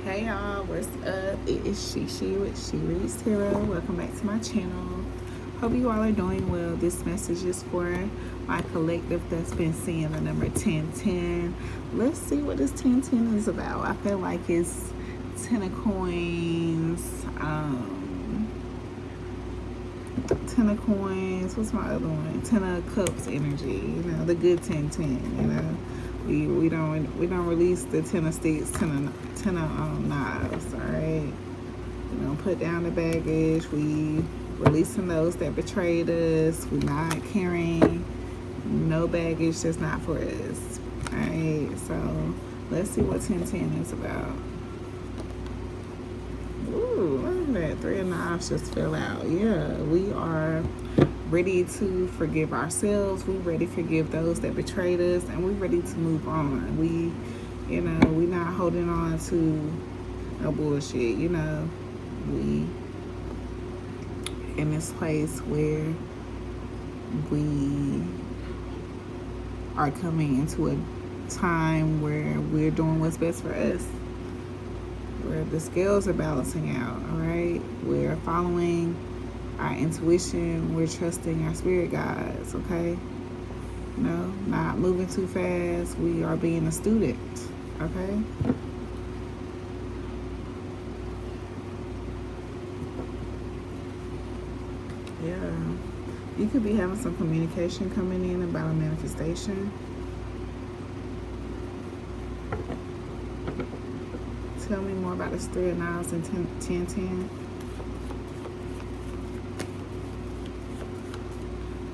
Hey y'all, what's up? It is Shishi with She Reads Tarot. Welcome back to my channel. Hope you all are doing well. This message is for my collective that's been seeing the number 1010. Let's see what this 1010 is about. I feel like it's 10 of coins, 10 of coins, what's my other one? 10 of cups energy, the good 1010, We don't release the 10 of sticks, 10 of knives, all right? We don't put down the baggage. We releasing those that betrayed us. We not carrying no baggage that's not for us, all right? So let's see what 1010 is about. Ooh, look at that. 3 of knives just fell out. Yeah, we are ready to forgive ourselves. We're ready to forgive those that betrayed us, and we're ready to move on. We're not holding on to no bullshit. We in this place where we are coming into a time where we're doing what's best for us, where the scales are balancing out, all right? We're following our intuition. We're trusting our spirit guides, okay? Not moving too fast. We are being a student, okay? Yeah. You could be having some communication coming in about a manifestation. Tell me more about this 3 of knives and 1010.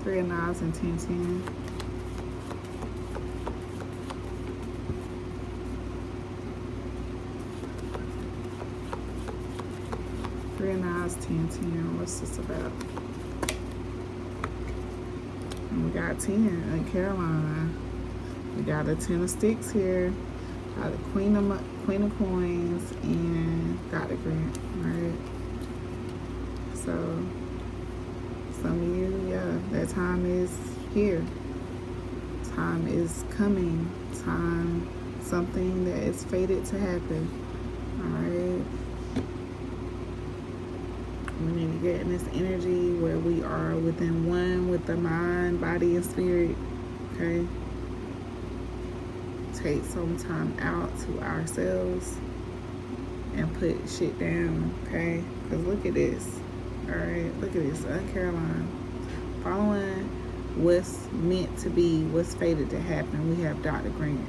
3 of knives and 1010. Three of knives, 1010. What's this about? And we got 10 in Carolina. We got a 10 of sticks here. Got a queen of coins and got a grant, right? So some of you, yeah, that time is here. Time is coming. Time, something that is fated to happen. All right. We need to get in this energy where we are within one with the mind, body, and spirit. Okay. Take some time out to ourselves and put shit down. Okay. Because look at this. All right. Look at this. Caroline. Following what's meant to be, what's fated to happen. We have Dr. Grant,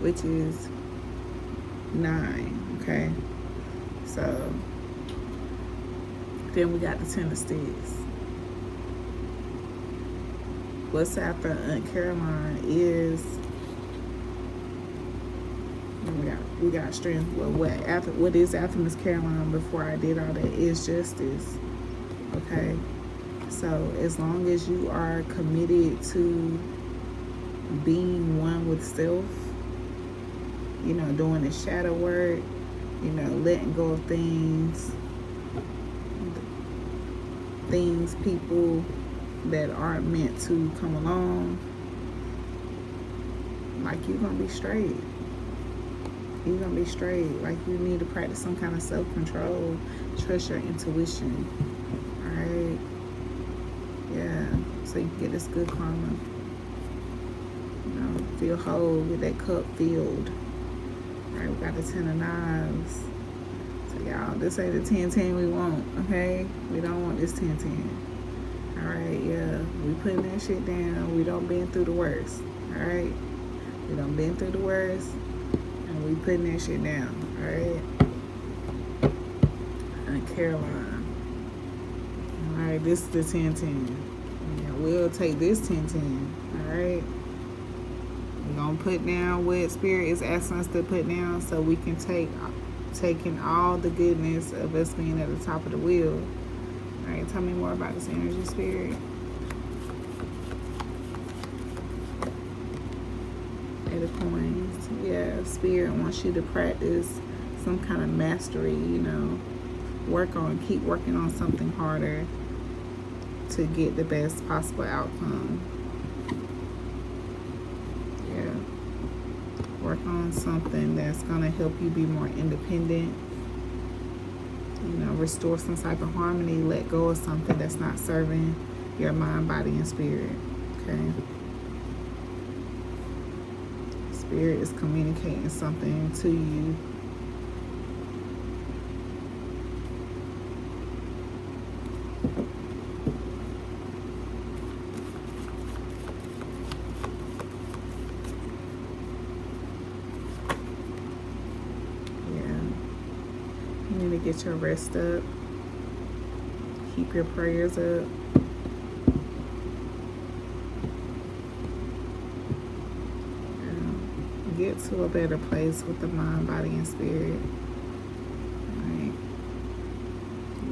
which is 9. Okay, so then we got the 10 of sticks. What's after Aunt Caroline is we got strength. Well, what is after Miss Caroline before I did all that is justice. Okay, so as long as you are committed to being one with self, doing the shadow work, letting go of things, people that aren't meant to come along, like you're gonna be straight. You're gonna be straight. Like you need to practice some kind of self-control, trust your intuition. Alright? Yeah. So you can get this good karma. Feel whole with that cup filled. Alright, we got the 10 of knives. So y'all, this ain't the 1010 we want, okay? We don't want this 1010. Alright, yeah. We putting that shit down. We don't been through the worst. Alright? We done been through the worst. And we putting that shit down. Alright? And Caroline. Alright, this is the 1010. Yeah, we'll take this 1010. Alright? We're going to put down what Spirit is asking us to put down so we can taking all the goodness of us being at the top of the wheel. All right, tell me more about this energy, Spirit. 8 of coins. Yeah, Spirit wants you to practice some kind of mastery, keep working on something harder to get the best possible outcome. Yeah. Work on something that's going to help you be more independent. Restore some type of harmony. Let go of something that's not serving your mind, body, and spirit. Okay? Spirit is communicating something to you. Get your rest up. Keep your prayers up. Get to a better place with the mind, body, and spirit. Alright.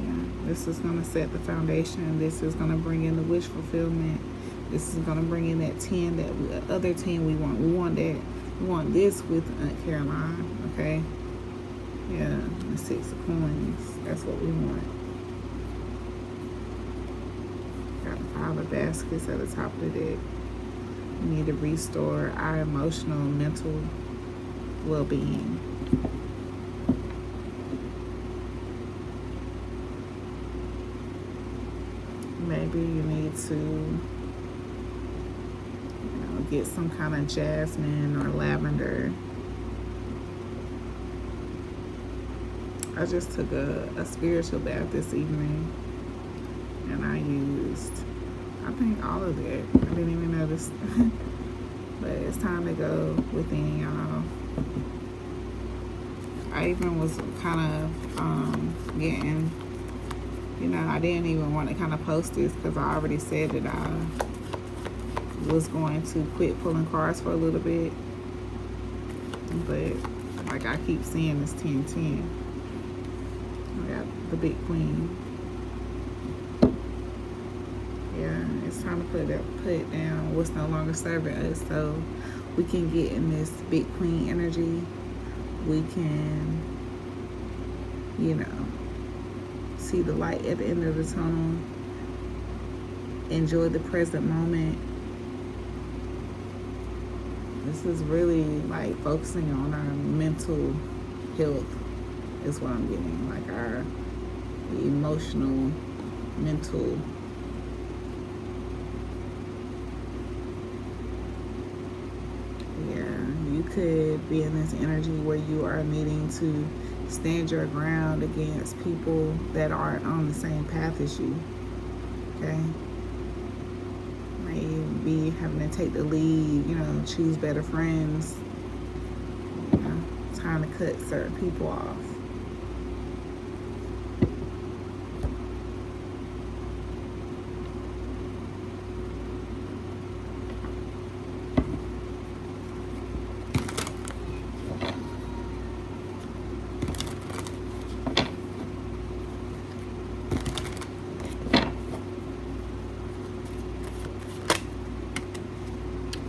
Yeah. This is going to set the foundation. This is going to bring in the wish fulfillment. This is going to bring in that 10, that other 10 we want. We want that. We want this with Aunt Caroline. Okay. Yeah, the 6 of coins. That's what we want. Got the 5 of baskets at the top of the deck. We need to restore our emotional, mental well-being. Maybe you need to, get some kind of jasmine or lavender. I just took a spiritual bath this evening, and I used, I think, all of it. I didn't even notice. But it's time to go within, y'all. I even was kind of getting, I didn't even want to kind of post this because I already said that I was going to quit pulling cards for a little bit. But, like, I keep seeing this 10-10. I got the big queen. Yeah, it's time to put down what's no longer serving us so we can get in this big queen energy. We can, see the light at the end of the tunnel. Enjoy the present moment. This is really like focusing on our mental health is what I'm getting, like our emotional, mental. Yeah, you could be in this energy where you are needing to stand your ground against people that aren't on the same path as you. Okay? Maybe having to take the lead, choose better friends. Time to cut certain people off.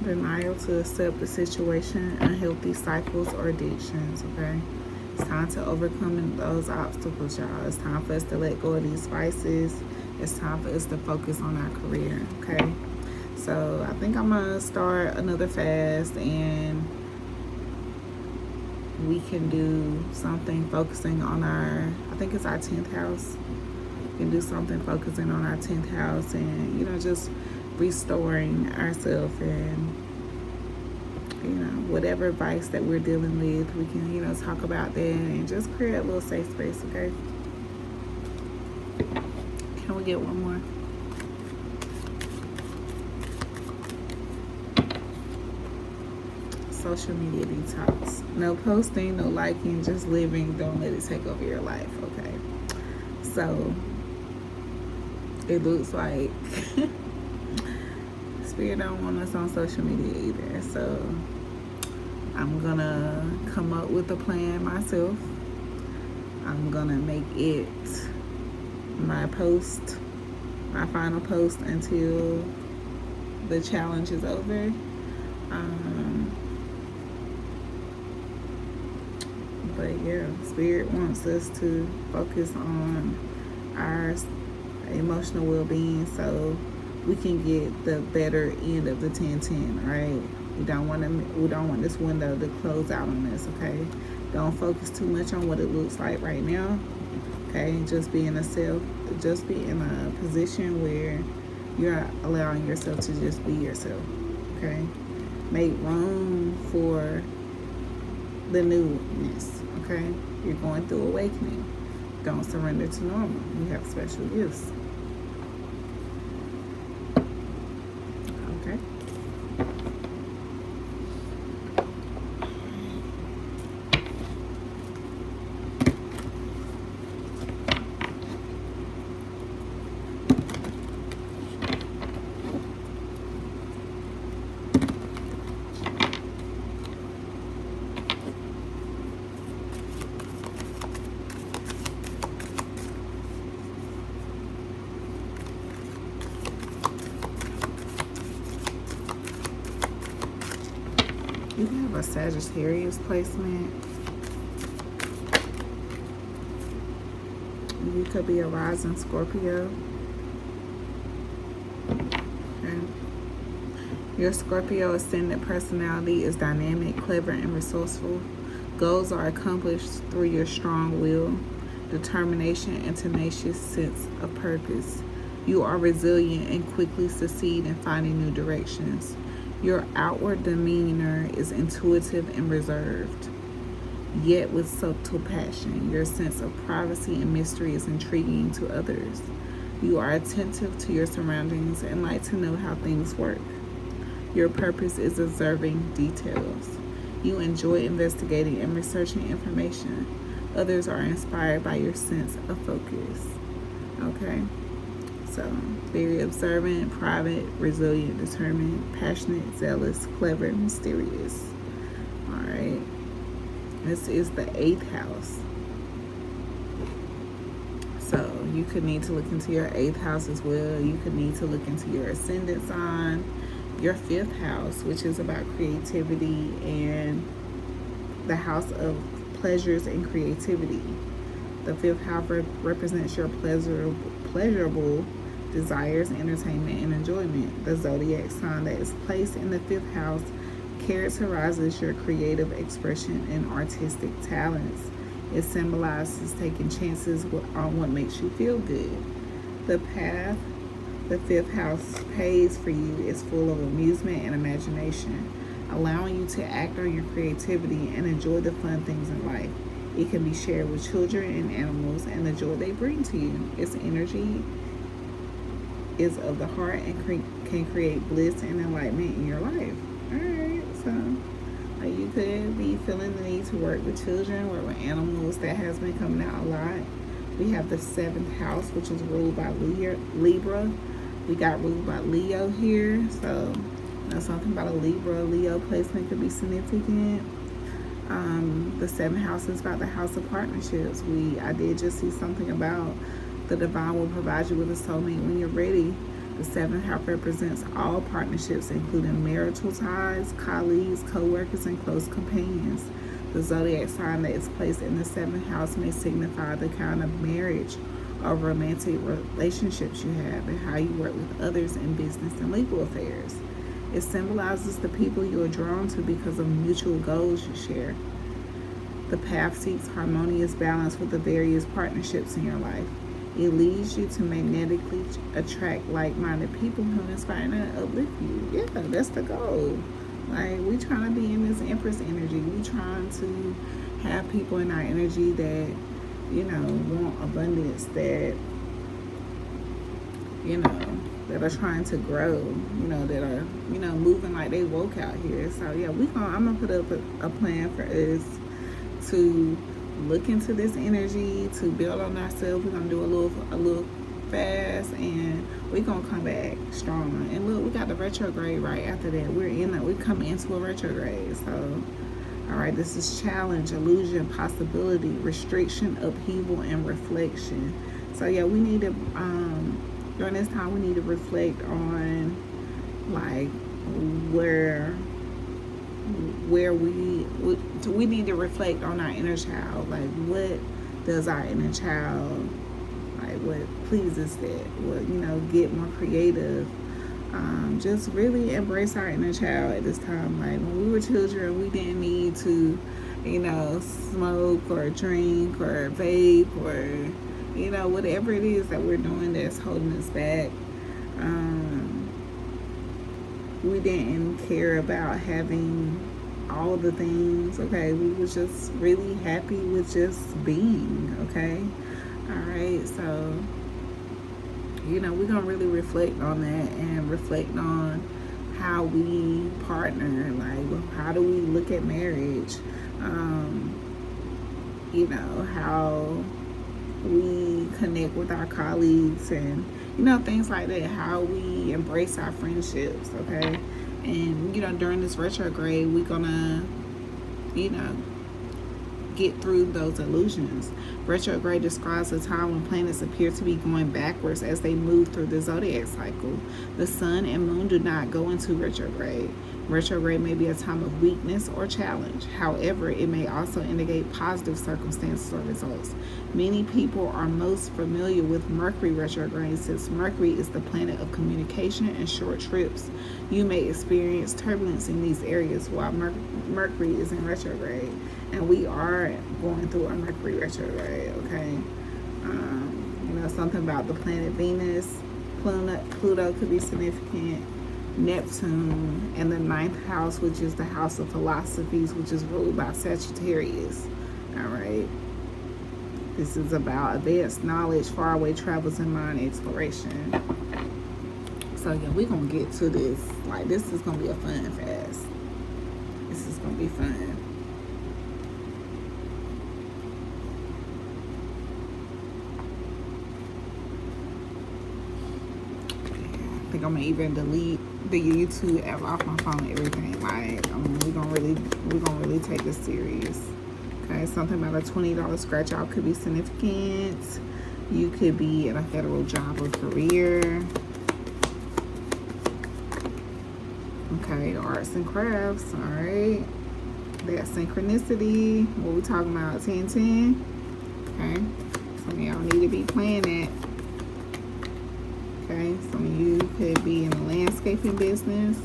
Denial to accept the situation, unhealthy cycles or addictions, okay? It's time to overcome those obstacles, y'all. It's time for us to let go of these vices. It's time for us to focus on our career, okay? So I think I'm gonna start another fast, and we can do something focusing on I think it's our 10th house. We can do something focusing on our 10th house and, just restoring ourselves and, whatever vice that we're dealing with, we can, talk about that and just create a little safe space, okay? Can we get one more? Social media detox. No posting, no liking, just living. Don't let it take over your life, okay? So, it looks like Spirit don't want us on social media either. So, I'm gonna come up with a plan myself. I'm gonna make it my final post until the challenge is over. But yeah, Spirit wants us to focus on our emotional well-being so we can get the better end of the 10-10, right? We don't want this window to close out on us, okay? Don't focus too much on what it looks like right now. Okay, just be in a position where you're allowing yourself to just be yourself. Okay, make room for the newness. Okay, you're going through awakening. Don't surrender to normal. You have special gifts. Okay. You have a Sagittarius placement. You could be a rising Scorpio. Okay. Your Scorpio ascendant personality is dynamic, clever, and resourceful. Goals are accomplished through your strong will, determination, and tenacious sense of purpose. You are resilient and quickly succeed in finding new directions. Your outward demeanor is intuitive and reserved, yet with subtle passion. Your sense of privacy and mystery is intriguing to others. You are attentive to your surroundings and like to know how things work. Your purpose is observing details. You enjoy investigating and researching information. Others are inspired by your sense of focus. Okay? So, very observant, private, resilient, determined, passionate, zealous, clever, mysterious. All right. This is the 8th house. So, you could need to look into your 8th house as well. You could need to look into your ascendant sign, your 5th house, which is about creativity and the house of pleasures and creativity. The 5th house represents your pleasurable desires, entertainment, and enjoyment. The zodiac sign that is placed in the 5th house characterizes your creative expression and artistic talents. It symbolizes taking chances on what makes you feel good. The path the 5th house pays for you is full of amusement and imagination, allowing you to act on your creativity and enjoy the fun things in life. It can be shared with children and animals and the joy they bring to you. Its energy is of the heart and can create bliss and enlightenment in your life. Alright, so you could be feeling the need to work with children, work with animals. That has been coming out a lot. We have the 7th house, which is ruled by Libra. We got ruled by Leo here, so something about a Leo placement could be significant. The 7th house is about the house of partnerships. I did just see something about the divine will provide you with a soulmate when you're ready. The 7th house represents all partnerships, including marital ties, colleagues, co-workers, and close companions. The zodiac sign that is placed in the 7th house may signify the kind of marriage or romantic relationships you have and how you work with others in business and legal affairs. It symbolizes the people you are drawn to because of mutual goals you share. The path seeks harmonious balance with the various partnerships in your life. It leads you to magnetically attract like-minded people who inspire and uplift you. Yeah, that's the goal. Like, we trying to be in this Empress energy. We trying to have people in our energy that, want abundance, that, that are trying to grow, that are, moving like they woke out here. So yeah, I'm gonna put up a plan for us to look into this energy, to build on ourselves. We're gonna do a little fast, and we're gonna come back stronger. And look, we got the retrograde right after that. We come into a retrograde. So all right, this is challenge, illusion, possibility, restriction, upheaval, and reflection. So yeah, we need to during this time we need to reflect on like where we need to reflect on our inner child. Like, what does our inner child, like, what pleases that? What, get more creative. Just really embrace our inner child at this time. Like when we were children, we didn't need to, smoke or drink or vape or, whatever it is that we're doing that's holding us back. We didn't care about having all the things, okay? We were just really happy with just being, okay? All right, so, we're going to really reflect on that and reflect on how we partner, like how do we look at marriage, how we connect with our colleagues and, things like that, how we embrace our friendships, okay? And, during this retrograde, we're going to, get through those illusions. Retrograde describes a time when planets appear to be going backwards as they move through the zodiac cycle. The sun and moon do not go into retrograde. Retrograde may be a time of weakness or challenge. However, it may also indicate positive circumstances or results. Many people are most familiar with Mercury retrograde since Mercury is the planet of communication and short trips. You may experience turbulence in these areas while Mercury is in retrograde. And we are going through a Mercury retrograde, okay? Something about the planet Venus, Pluto could be significant, Neptune, and the ninth house, which is the house of philosophies, which is ruled by Sagittarius, all right? This is about advanced knowledge, faraway travels, and mind exploration. So, yeah, we're going to get to this. Like, this is going to be a fun fast. This is going to be fun. I think I'm gonna even delete the YouTube app off my phone and everything. Like, we're gonna really take this serious. Okay, something about a $20 scratch out could be significant. You could be in a federal job or career. Okay, arts and crafts. All right, that synchronicity. What we talking about? 10-10. Okay, some of y'all need to be playing that. Okay, some of you could be in the landscaping business.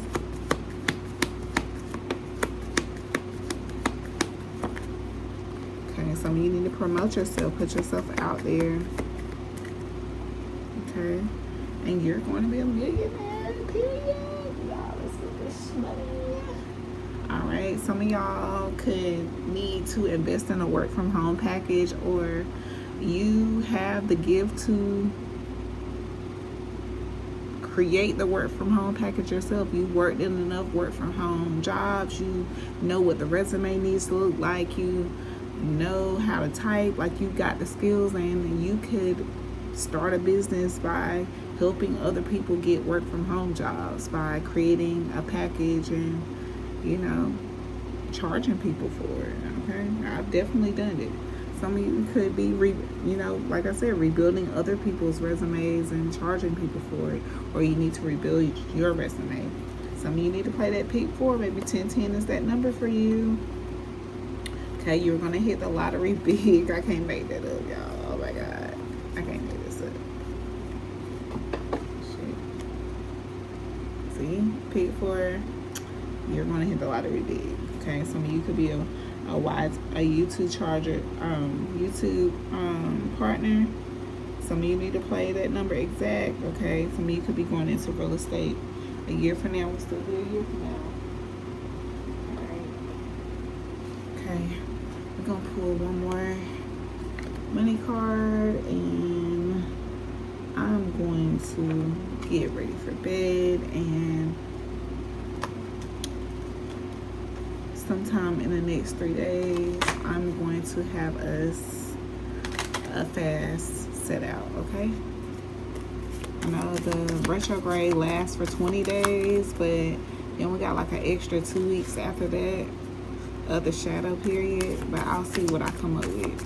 Okay, some of you need to promote yourself, put yourself out there. Okay, and you're going to be a millionaire, period. Y'all, let's get this money. All right, some of y'all could need to invest in a work from home package, or you have the gift to create the work from home package yourself. You worked in enough work from home jobs. You know what the resume needs to look like. You know how to type. Like, you got the skills, and you could start a business by helping other people get work from home jobs, by creating a package and, charging people for it. Okay, I've definitely done it. Some of you could be, like I said, rebuilding other people's resumes and charging people for it. Or you need to rebuild your resume. Some of you need to play that pick 4. Maybe 10-10 is that number for you. Okay, you're going to hit the lottery big. I can't make that up, y'all. Oh, my God. I can't make this up. Shit. See? Pick 4. You're going to hit the lottery big. Okay, some of you could be a YouTube partner. Some of you need to play that number exact. Okay, some of you could be going into real estate a year from now. We'll still be a year from now. All right. Okay, we're gonna pull one more money card, and I'm going to get ready for bed, and sometime in the next 3 days, I'm going to have us a fast set out, okay? I know the retrograde lasts for 20 days, but then we got like an extra 2 weeks after that of the shadow period, but I'll see what I come up with.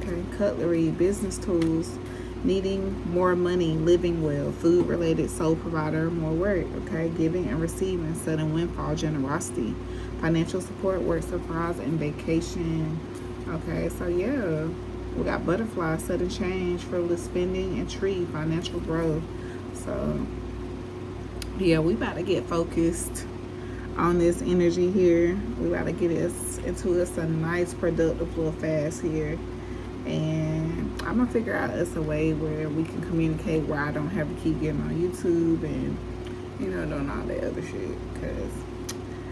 Okay, cutlery, business tools, needing more money, living well, food related, sole provider, more work, okay, giving and receiving, sudden windfall, generosity, financial support, work surprise, and vacation. Okay, so yeah, We got butterfly, sudden change, frivolous spending, and tree, financial growth. So yeah, we about to get focused on this energy here. We about to get us into us a nice productive little fast here. And I'm gonna figure out us a way where we can communicate where I don't have to keep getting on YouTube and doing all that other shit. Cause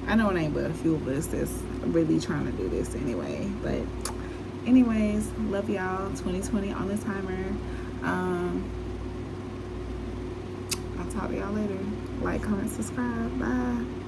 I know it ain't but a few of us that's really trying to do this anyway. But anyways, love y'all. 2020 on the timer. I'll talk to y'all later. Like, comment, subscribe. Bye.